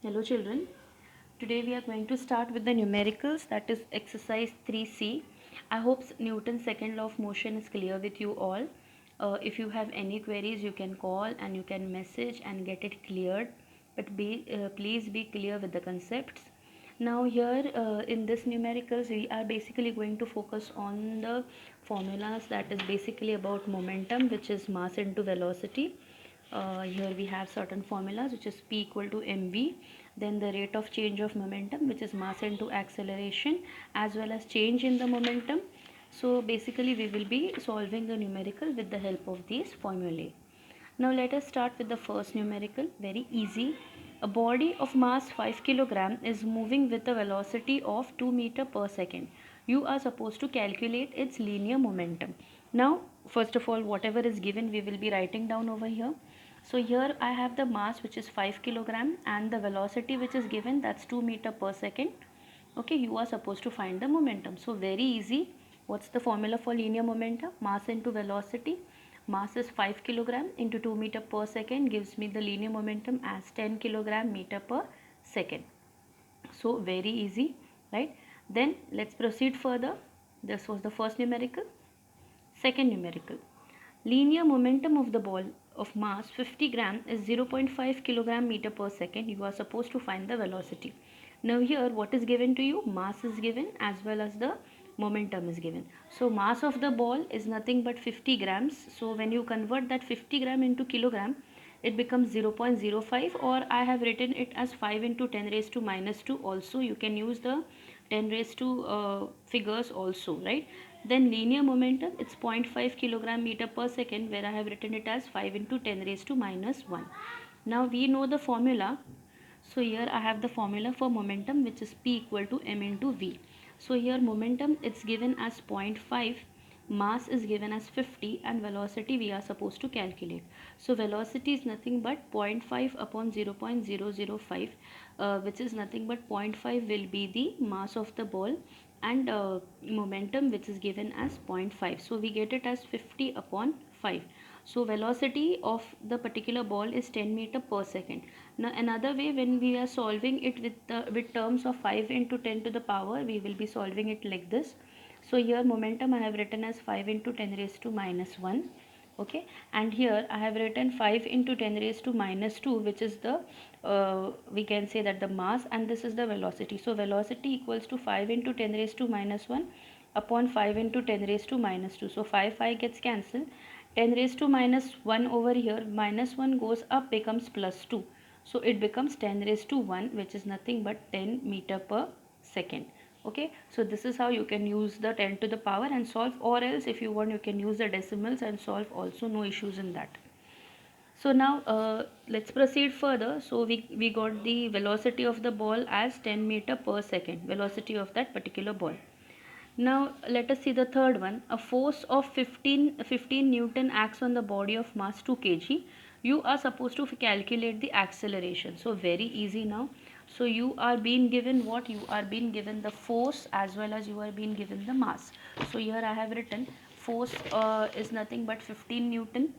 Hello children, today we are going to start with the numericals, that is exercise 3C. I hope Newton's second law of motion is clear with you all. If you have any queries you can call and you can message and get it cleared, but please be clear with the concepts. Now here in this numericals we are basically going to focus on the formulas, that is basically about momentum, which is mass into velocity. Here we have certain formulas, which is P equal to mv, then the rate of change of momentum, which is mass into acceleration, as well as change in the momentum. So basically we will be solving the numerical with the help of these formulae. Now let us start with the first numerical, very easy. A body of mass 5 kilogram is moving with a velocity of 2 meter per second. You are supposed to calculate its linear momentum. Now first of all, whatever is given we will be writing down over here. So here I have the mass, which is 5 kilogram, and the velocity which is given, that's 2 meter per second. Okay, you are supposed to find the momentum. So very easy. What's the formula for linear momentum? Mass into velocity. Mass is 5 kilogram into 2 meter per second gives me the linear momentum as 10 kilogram meter per second. So very easy, right? Then let's proceed further. This was the first numerical. Second numerical. Linear momentum of the ball of mass 50 gram is 0.5 kilogram meter per second. You are supposed to find the velocity. Now here what is given to you? Mass is given as well as the momentum is given. So mass of the ball is nothing but 50 grams. So when you convert that 50 gram into kilogram, it becomes 0.05, or I have written it as 5 into 10 raised to minus 2 also. You can use the 10 raised to figures also, right? Then linear momentum, it's 0.5 kilogram meter per second, where I have written it as 5 into 10 raised to minus 1. Now we know the formula. So here I have the formula for momentum, which is P equal to m into V. So here momentum, it's given as 0.5, mass is given as 50, and velocity we are supposed to calculate. So velocity is nothing but 0.5 upon 0.005, which is nothing but 0.5 will be the mass of the ball, and momentum, which is given as 0.5. So we get it as 50 upon 5. So velocity of the particular ball is 10 meter per second. Now another way, when we are solving it with terms of 5 into 10 to the power, we will be solving it like this. So here momentum I have written as 5 into 10 raised to minus 1. Okay, and here I have written 5 into 10 raised to minus 2, which is the we can say that the mass, and this is the velocity. So velocity equals to 5 into 10 raised to minus 1 upon 5 into 10 raised to minus 2. So 5 gets cancelled. 10 raised to minus 1 over here, minus 1 goes up, becomes plus 2. So it becomes 10 raised to 1, which is nothing but 10 meter per second. Okay, so this is how you can use the 10 to the power and solve, or else if you want you can use the decimals and solve also, no issues in that. So now let's proceed further. So we got the velocity of the ball as 10 meter per second, velocity of that particular ball. Now let us see the third one. A force of 15 Newton acts on the body of mass 2 kg. You are supposed to calculate the acceleration. So very easy now. So you are being given what? You are being given the force as well as you are being given the mass. So here I have written force is nothing but 15 Newton,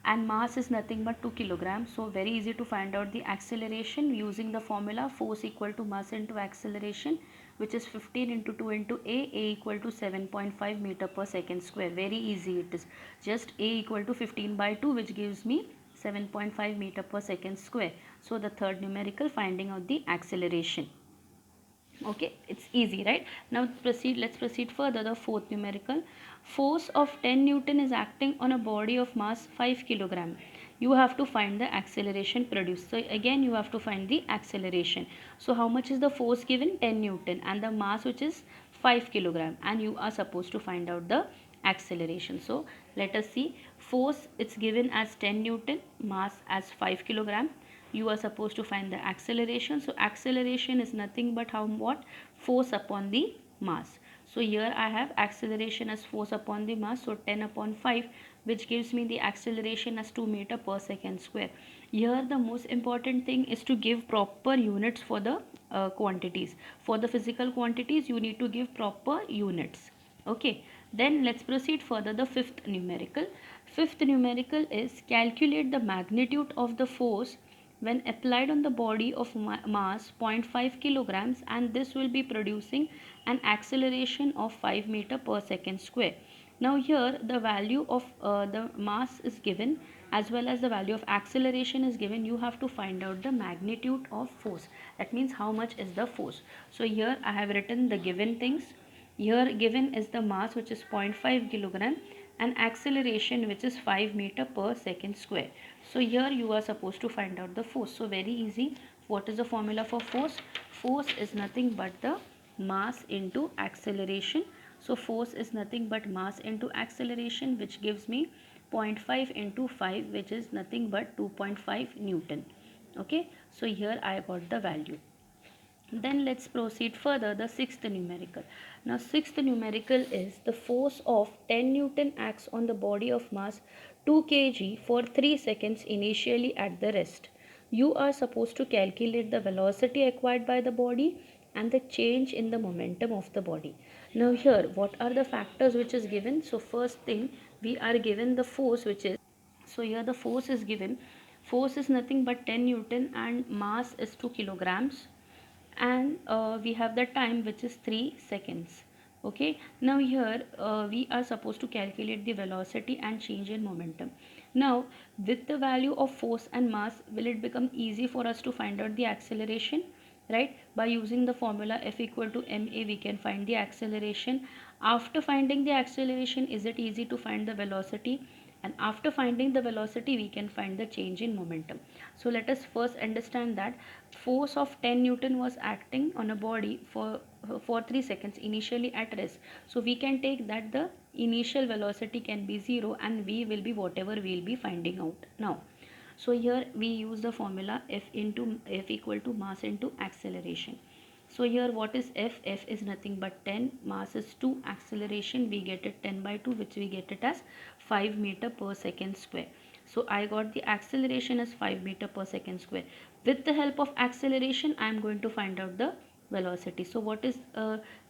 and mass is nothing but 2 kilograms. So very easy to find out the acceleration using the formula force equal to mass into acceleration, which is 15 into 2 into a equal to 7.5 meter per second square. Very easy it is. Just a equal to 15 by 2, which gives me 7.5 meter per second square. So the third numerical, finding out the acceleration. Okay, it's easy, right? Now let's proceed further. The fourth numerical. Force of 10 Newton is acting on a body of mass 5 kilogram. You have to find the acceleration produced. So again you have to find the acceleration. So how much is the force given? 10 Newton, and the mass, which is 5 kilogram, and you are supposed to find out the acceleration. So let us see. Force, it's given as 10 Newton, mass as 5 kilogram. You are supposed to find the acceleration. So acceleration is nothing but how, what? Force upon the mass. So here I have acceleration as force upon the mass, so 10 upon 5, which gives me the acceleration as 2 meter per second square. Here the most important thing is to give proper units for the quantities. For the physical quantities you need to give proper units. Okay, then let's proceed further. The fifth numerical. Fifth numerical is calculate the magnitude of the force when applied on the body of mass 0.5 kilograms, and this will be producing an acceleration of 5 meter per second square. Now here the value of the mass is given as well as the value of acceleration is given. You have to find out the magnitude of force. That means how much is the force. So here I have written the given things. Here given is the mass, which is 0.5 kilogram, and acceleration, which is 5 meter per second square. So here you are supposed to find out the force. So very easy. What is the formula for force? Force is nothing but the mass into acceleration. So force is nothing but mass into acceleration, which gives me 0.5 into 5, which is nothing but 2.5 Newton. Okay, so here I got the value. Then let's proceed further, the sixth numerical. Now sixth numerical is the force of 10 Newton acts on the body of mass 2 kg for 3 seconds initially at the rest. You are supposed to calculate the velocity acquired by the body and the change in the momentum of the body. Now here what are the factors which is given? So first thing, we are given the force, which is, so here the force is given. Force is nothing but 10 Newton and mass is 2 kilograms, and we have the time, which is 3 seconds. Okay, now here we are supposed to calculate the velocity and change in momentum. Now with the value of force and mass, will it become easy for us to find out the acceleration? Right, by using the formula F equal to ma, we can find the acceleration. After finding the acceleration, is it easy to find the velocity? And after finding the velocity, we can find the change in momentum. So let us first understand that force of 10 Newton was acting on a body for 3 seconds initially at rest. So we can take that the initial velocity can be 0 and v will be whatever we will be finding out now. So here we use the formula F equal to mass into acceleration. So here what is F? F is nothing but 10, mass is 2, acceleration we get it 10 by 2, which we get it as 5 meter per second square. So I got the acceleration as 5 meter per second square. With the help of acceleration, I am going to find out the velocity. So what is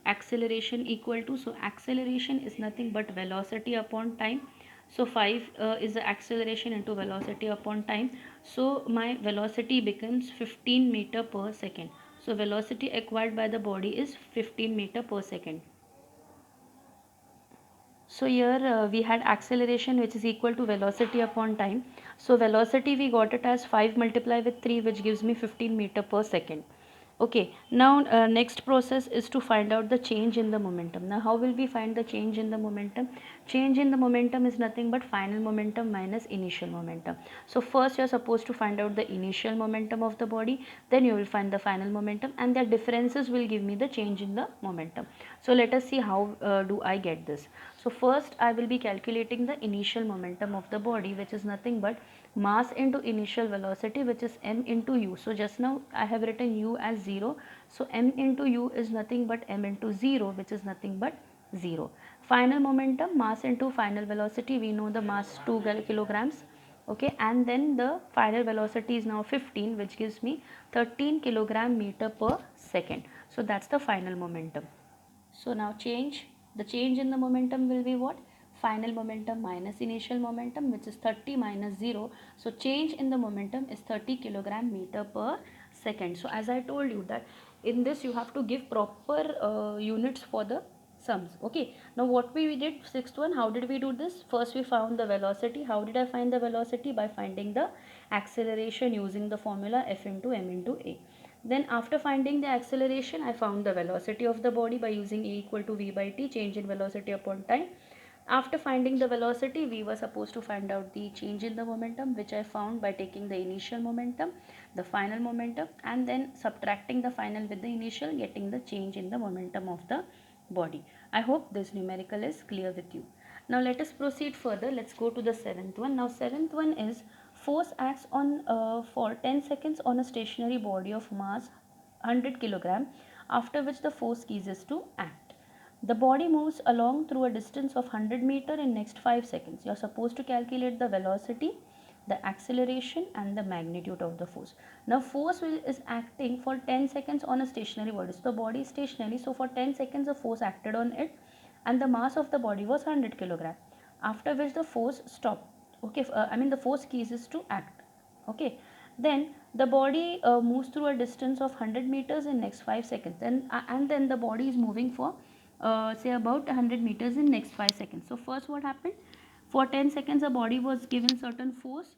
acceleration equal to? So acceleration is nothing but velocity upon time. So 5 is the acceleration into velocity upon time. So my velocity becomes 15 meter per second. So velocity acquired by the body is 15 meter per second. So here we had acceleration, which is equal to velocity upon time. So velocity we got it as 5 multiplied with 3, which gives me 15 meter per second. Okay, now next process is to find out the change in the momentum. Now how will we find the change in the momentum? Change in the momentum is nothing but final momentum minus initial momentum. So first you are supposed to find out the initial momentum of the body, then you will find the final momentum, and their differences will give me the change in the momentum. So let us see how do I get this. So first I will be calculating the initial momentum of the body, which is nothing but mass into initial velocity, which is m into u. So just now I have written u as 0. So m into u is nothing but m into 0, which is nothing but 0. Final momentum, mass into final velocity, we know the mass 2 kilograms. Okay, and then the final velocity is now 15, which gives me 13 kilogram meter per second. So that's the final momentum. So now the change in the momentum will be what? Final momentum minus initial momentum, which is 30 minus 0. So change in the momentum is 30 kilogram meter per second. So as I told you that in this you have to give proper units for the sums. Okay, now what we did, sixth one, how did we do this? First we found the velocity. How did I find the velocity? By finding the acceleration using the formula F into m into a. Then after finding the acceleration, I found the velocity of the body by using E equal to v by t, change in velocity upon time. After finding the velocity, we were supposed to find out the change in the momentum, which I found by taking the initial momentum, the final momentum, and then subtracting the final with the initial, getting the change in the momentum of the body. I hope this numerical is clear with you. Now let us proceed further. Let's go to the seventh one. Now seventh one is force acts on for 10 seconds on a stationary body of mass 100 kilogram, after which the force ceases to act. The body moves along through a distance of 100 meter in next 5 seconds. You are supposed to calculate the velocity, the acceleration, and the magnitude of the force. Now is acting for 10 seconds on a stationary body. So the body is stationary. So for 10 seconds the force acted on it, and the mass of the body was 100 kilogram. After which the force stopped. Okay, I mean the force ceases to act. Okay, then The body moves through a distance of 100 meters in next 5 seconds, and then the body is moving for say about 100 meters in next 5 seconds. So first what happened, for 10 seconds the body was given certain force.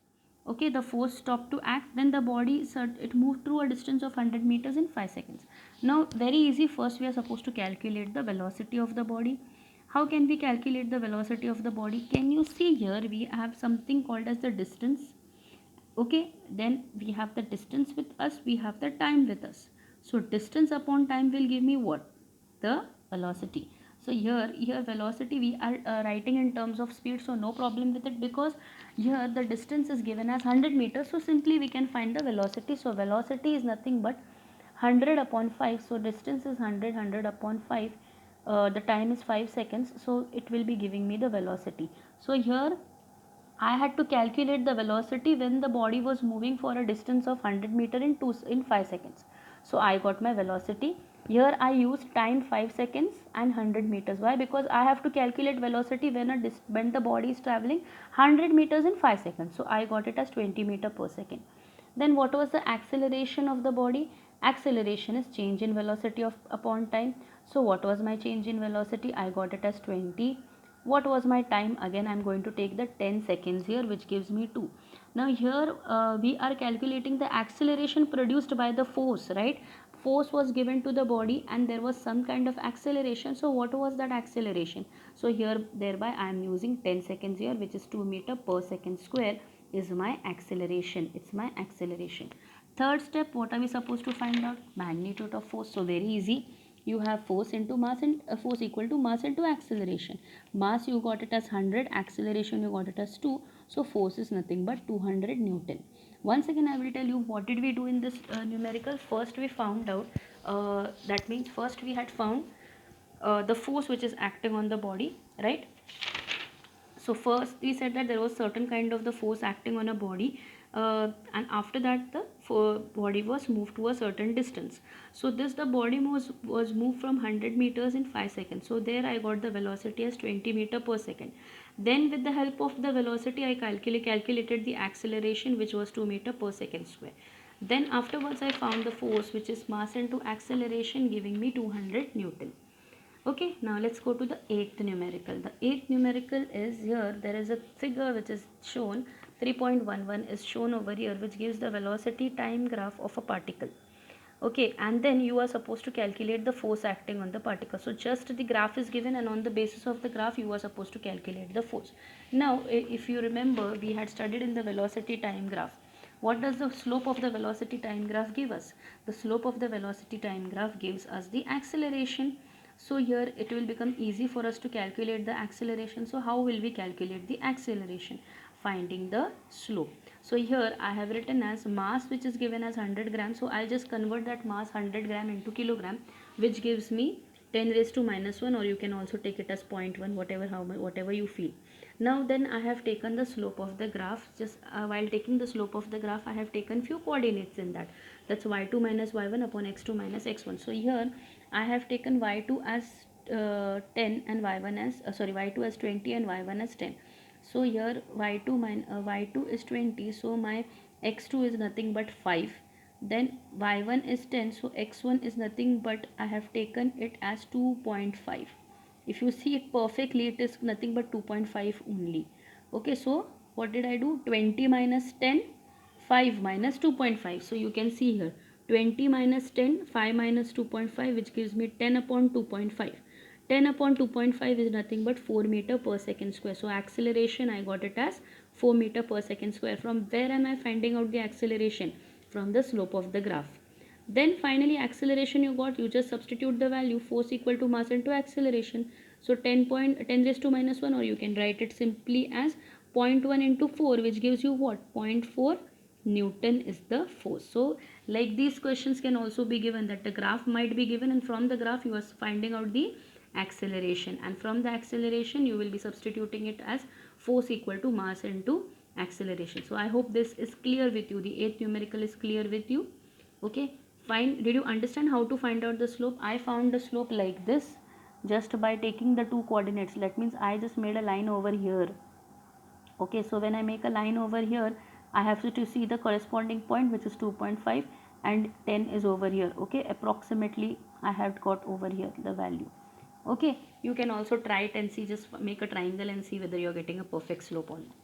Okay, the force stopped to act, then the body it moved through a distance of 100 meters in 5 seconds. Now very easy, first we are supposed to calculate the velocity of the body. How can we calculate the velocity of the body? Can you see here, we have something called as the distance. Okay, then we have the distance with us, we have the time with us. So distance upon time will give me what? The velocity. So here velocity we are writing in terms of speed, so no problem with it, because here the distance is given as 100 meters, so simply we can find the velocity. So velocity is nothing but 100 upon 5. So distance is 100 upon 5. The time is 5 seconds, so it will be giving me the velocity. So here I had to calculate the velocity when the body was moving for a distance of 100 meter in 5 seconds. So I got my velocity. Here I used time 5 seconds and 100 meters. Why? Because I have to calculate velocity when the body is traveling 100 meters in 5 seconds. So I got it as 20 meter per second. Then what was the acceleration of the body? Acceleration is change in velocity of upon time. So what was my change in velocity? I got it as 20. What was my time? Again I am going to take the 10 seconds here, which gives me 2. Now here we are calculating the acceleration produced by the force, right? Force was given to the body and there was some kind of acceleration. So what was that acceleration? So here thereby I am using 10 seconds here, which is 2 meter per second square is my acceleration. It's my acceleration. Third step, what are we supposed to find out? Magnitude of force. So very easy, you have force into mass, and force equal to mass into acceleration. Mass you got it as 100, acceleration you got it as 2. So force is nothing but 200 Newton. Once again I will tell you what did we do in this numerical. First we found out, that means first we had found the force which is acting on the body, right? So first we said that there was certain kind of the force acting on a body, and after that the body was moved to a certain distance. So this the body was moved from 100 meters in 5 seconds. So there I got the velocity as 20 meter per second. Then with the help of the velocity I calculated the acceleration, which was 2 meter per second square. Then afterwards I found the force, which is mass into acceleration, giving me 200 Newton. Okay, now let's go to the eighth numerical. The eighth numerical is here. There is a figure which is shown, 3.11 is shown over here, which gives the velocity time graph of a particle. Okay, and then you are supposed to calculate the force acting on the particle. So just the graph is given, and on the basis of the graph you are supposed to calculate the force. Now if you remember, we had studied in the velocity time graph. What does the slope of the velocity time graph give us? The slope of the velocity time graph gives us the acceleration. So here it will become easy for us to calculate the acceleration. So how will we calculate the acceleration? Finding the slope. So here I have written as mass, which is given as 100 grams. So I'll just convert that mass 100 gram into kilogram, which gives me 10 raised to minus 1, or you can also take it as 0.1, whatever you feel. Now then I have taken the slope of the graph. Just while taking the slope of the graph, I have taken few coordinates in that. That's y2 minus y1 upon x2 minus x1. So here I have taken y2 as 10 and y1 as y2 as 20 and y1 as 10. So here y2 is 20, so my x2 is nothing but 5. Then y1 is 10, so x1 is nothing but I have taken it as 2.5. If you see it perfectly, it is nothing but 2.5 only. Okay, so what did I do? 20 minus 10, 5 minus 2.5. So you can see here 20 minus 10, 5 minus 2.5, which gives me 10 upon 2.5. 10 upon 2.5 is nothing but 4 meter per second square. So acceleration I got it as 4 meter per second square. From where am I finding out the acceleration? From the slope of the graph. Then finally acceleration you got, you just substitute the value, force equal to mass into acceleration. So 10 raised to minus 1, or you can write it simply as 0.1 into 4, which gives you what? 0.4 Newton is the force. So like these questions can also be given, that the graph might be given, and from the graph you are finding out the acceleration, and from the acceleration you will be substituting it as force equal to mass into acceleration. So I hope this is clear with you. The eighth numerical is clear with you. Okay, fine. Did you understand how to find out the slope? I found the slope like this, just by taking the two coordinates. That means I just made a line over here. Okay, so when I make a line over here, I have to see the corresponding point, which is 2.5, and 10 is over here. Okay, approximately I have got over here the value. Okay, you can also try it and see, just make a triangle and see whether you're getting a perfect slope or not.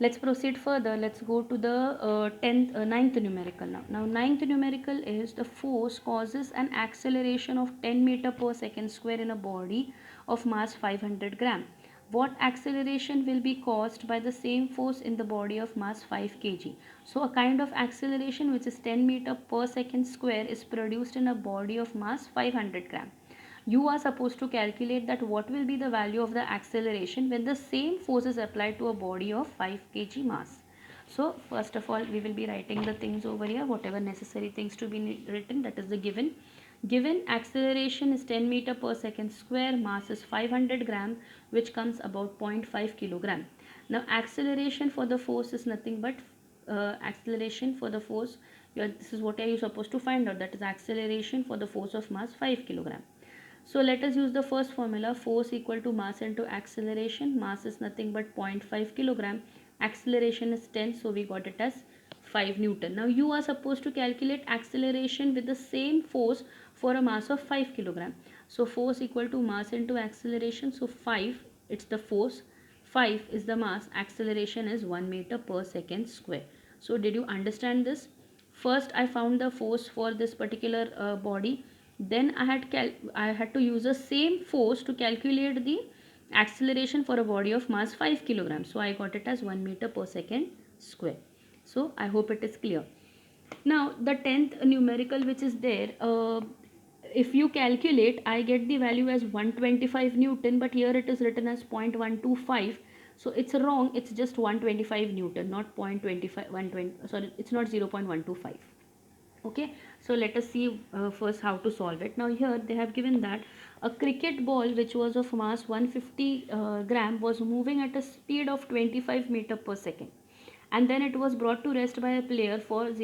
Let's proceed further. Let's go to the ninth numerical now. Now ninth numerical is the force causes an acceleration of 10 meter per second square in a body of mass 500 gram. What acceleration will be caused by the same force in the body of mass 5 kg? So a kind of acceleration which is 10 meter per second square is produced in a body of mass 500 gram. You are supposed to calculate that what will be the value of the acceleration when the same force is applied to a body of 5 kg mass. So first of all, we will be writing the things over here, whatever necessary things to be written, that is the given. Given acceleration is 10 meter per second square, mass is 500 gram, which comes about 0.5 kilogram. Now acceleration for the force is nothing but acceleration for the force. This is what are you supposed to find out, that is acceleration for the force of mass 5 kilogram. So let us use the first formula, force equal to mass into acceleration. Mass is nothing but 0.5 kilogram. Acceleration is 10, so we got it as 5 Newton. Now you are supposed to calculate acceleration with the same force for a mass of 5 kilogram. So force equal to mass into acceleration. So 5, it's the force. 5 is the mass. Acceleration is 1 meter per second square. So did you understand this? First I found the force for this particular body, then I had to use the same force to calculate the acceleration for a body of mass 5 kilograms. So I got it as 1 meter per second square. So I hope it is clear. Now the 10th numerical which is there, if you calculate, I get the value as 125 Newton, but here it is written as 0.125. So it's wrong, it's just 125 Newton, not 0.25, 120, sorry, it's not 0.125. Okay, so let us see first how to solve it. Now here they have given that a cricket ball which was of mass 150 gram was moving at a speed of 25 meter per second, and then it was brought to rest by a player for in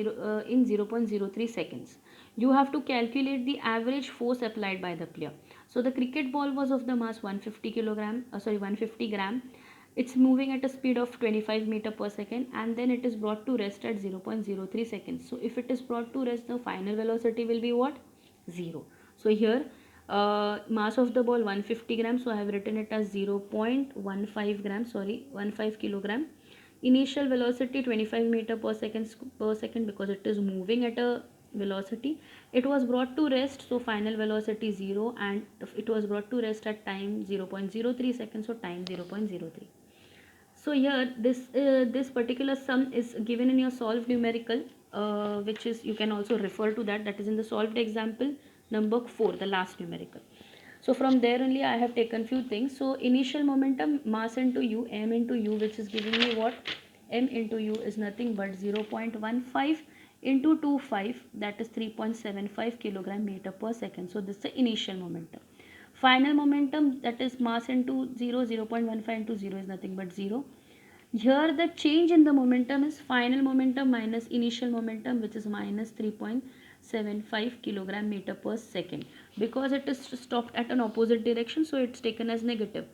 0.03 seconds. You have to calculate the average force applied by the player. So the cricket ball was of the mass 150 kilogram, 150 gram. It's moving at a speed of 25 meter per second, and then it is brought to rest at 0.03 seconds. So if it is brought to rest, the final velocity will be what? 0. So here mass of the ball 150 grams, so I have written it as 0.15 grams, sorry, 15 kilogram. Initial velocity 25 meter per second because it is moving at a velocity. It was brought to rest, so final velocity 0, and it was brought to rest at time 0.03 seconds, so time 0.03. So here this particular sum is given in your solved numerical, which is, you can also refer to that, that is in the solved example number 4, the last numerical. So from there only I have taken few things. So initial momentum, mass into u, m into u, which is giving me what? M into u is nothing but 0.15 into 25, that is 3.75 kilogram meter per second. So this is the initial momentum. Final momentum, that is mass into 0.15 into 0 is nothing but 0. Here the change in the momentum is final momentum minus initial momentum, which is minus 3.75 kilogram meter per second. Because it is stopped at an opposite direction, so it's taken as negative.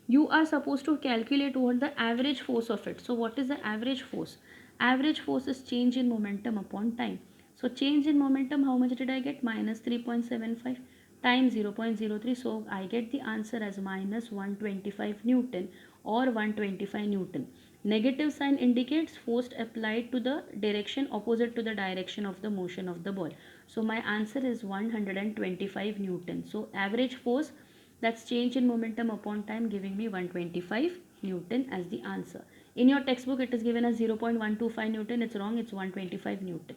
You are supposed to calculate what the average force of it. So what is the average force? Average force is change in momentum upon time. So change in momentum, how much did I get? Minus 3.75 times 0.03. So I get the answer as minus 125 Newton or 125 Newton. Negative sign indicates force applied to the direction opposite to the direction of the motion of the ball. So my answer is 125 Newton. So average force, that's change in momentum upon time, giving me 125 Newton as the answer. In your textbook it is given as 0.125 Newton. It's wrong, it's 125 Newton.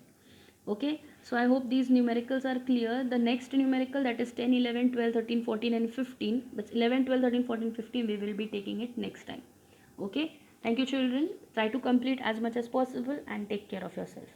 Okay, so I hope these numericals are clear. The next numerical, that is 10, 11, 12, 13, 14 and 15. That's 11, 12, 13, 14, 15. We will be taking it next time. Okay, thank you children. Try to complete as much as possible and take care of yourself.